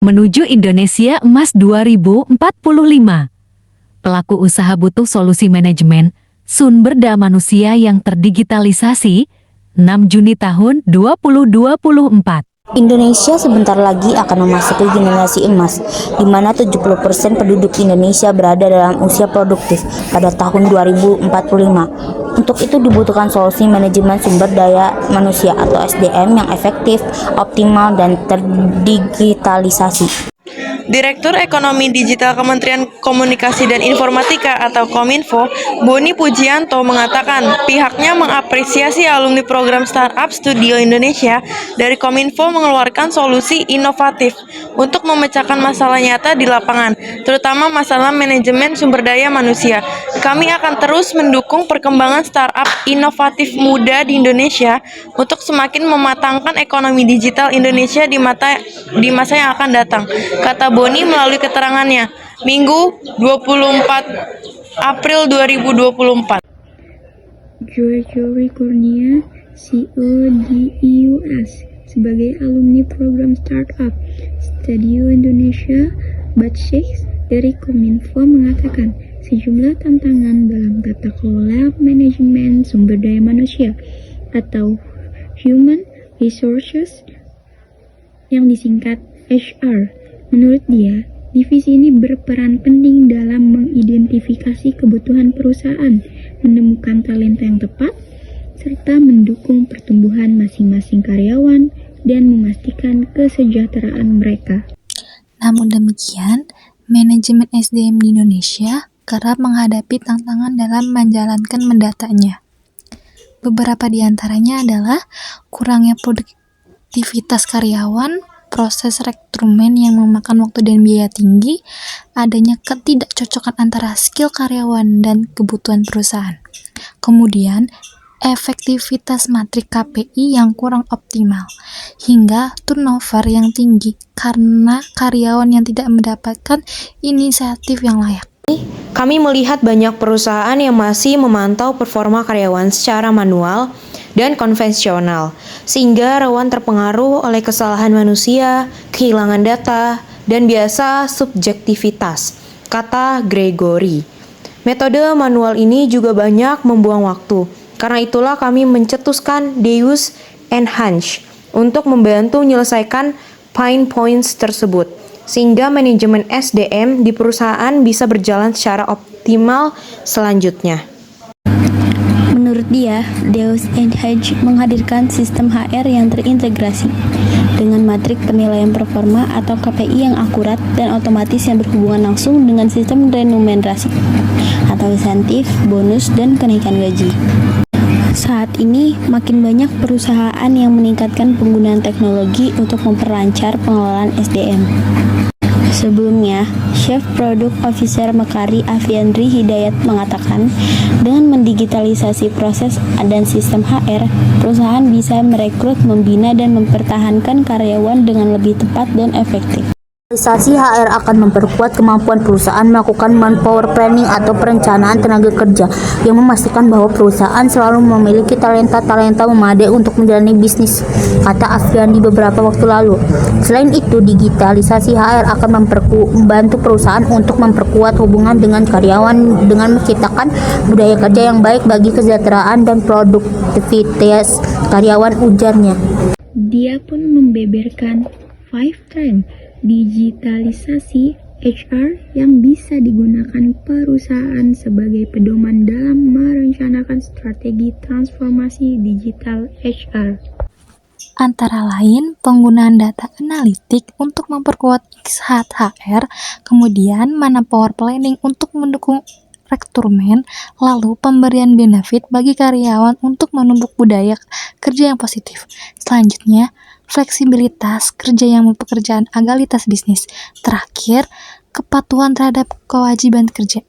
Menuju Indonesia Emas 2045. Pelaku usaha butuh solusi manajemen sumber daya manusia yang terdigitalisasi. 6 Juni tahun 2024. Indonesia sebentar lagi akan memasuki generasi emas, di mana 70% penduduk Indonesia berada dalam usia produktif pada tahun 2045. Untuk itu dibutuhkan solusi manajemen sumber daya manusia atau SDM yang efektif, optimal, dan terdigitalisasi. Direktur Ekonomi Digital Kementerian Komunikasi dan Informatika atau Kominfo, Boni Pujianto mengatakan pihaknya mengapresiasi alumni program Startup Studio Indonesia dari Kominfo mengeluarkan solusi inovatif untuk memecahkan masalah nyata di lapangan, terutama masalah manajemen sumber daya manusia. Kami akan terus mendukung perkembangan startup inovatif muda di Indonesia untuk semakin mematangkan ekonomi digital Indonesia di masa yang akan datang, kata Boni melalui keterangannya Minggu 24 April 2024. Jory Kurnia, CEO di IUS, sebagai alumni program Startup Studio Indonesia Batch 6 dari Kominfo mengatakan sejumlah tantangan dalam tata kelola manajemen sumber daya manusia atau Human Resources yang disingkat HR. Menurut dia, divisi ini berperan penting dalam mengidentifikasi kebutuhan perusahaan, menemukan talenta yang tepat, serta mendukung pertumbuhan masing-masing karyawan dan memastikan kesejahteraan mereka. Namun demikian, manajemen SDM di Indonesia kerap menghadapi tantangan dalam menjalankan mendatanya. Beberapa di antaranya adalah kurangnya produktivitas karyawan, proses rekrutmen yang memakan waktu dan biaya tinggi, adanya ketidakcocokan antara skill karyawan dan kebutuhan perusahaan. Kemudian, efektivitas matrik KPI yang kurang optimal, hingga turnover yang tinggi karena karyawan yang tidak mendapatkan inisiatif yang layak. Kami melihat banyak perusahaan yang masih memantau performa karyawan secara manual dan konvensional, sehingga rawan terpengaruh oleh kesalahan manusia, kehilangan data, dan biasa subjektivitas, kata Gregory. Metode manual ini juga banyak membuang waktu, karena itulah kami mencetuskan Deus Enhance untuk membantu menyelesaikan pain points tersebut, sehingga manajemen SDM di perusahaan bisa berjalan secara optimal selanjutnya. Menurut dia, Deus Enhance menghadirkan sistem HR yang terintegrasi dengan matrik penilaian performa atau KPI yang akurat dan otomatis yang berhubungan langsung dengan sistem remunerasi atau insentif, bonus, dan kenaikan gaji. Saat ini, makin banyak perusahaan yang meningkatkan penggunaan teknologi untuk memperlancar pengelolaan SDM. Sebelumnya, Chief Product Officer Mekari Aviandri Hidayat mengatakan, dengan mendigitalisasi proses dan sistem HR, perusahaan bisa merekrut, membina, dan mempertahankan karyawan dengan lebih tepat dan efektif. Digitalisasi HR akan memperkuat kemampuan perusahaan melakukan manpower planning atau perencanaan tenaga kerja yang memastikan bahwa perusahaan selalu memiliki talenta-talenta memadai untuk menjalani bisnis, kata Aviandi beberapa waktu lalu. Selain itu, digitalisasi HR akan membantu perusahaan untuk memperkuat hubungan dengan karyawan dengan menciptakan budaya kerja yang baik bagi kesejahteraan dan produktivitas karyawan, ujarnya. Dia pun membeberkan 5 trend digitalisasi HR yang bisa digunakan perusahaan sebagai pedoman dalam merencanakan strategi transformasi digital HR. Antara lain, penggunaan data analitik untuk memperkuat insight HR, kemudian manpower planning untuk mendukung rekrutmen, lalu pemberian benefit bagi karyawan untuk menumbuh budaya kerja yang positif. Selanjutnya, fleksibilitas kerja yang mempekerjaan agilitas bisnis. Terakhir, kepatuhan terhadap kewajiban kerja.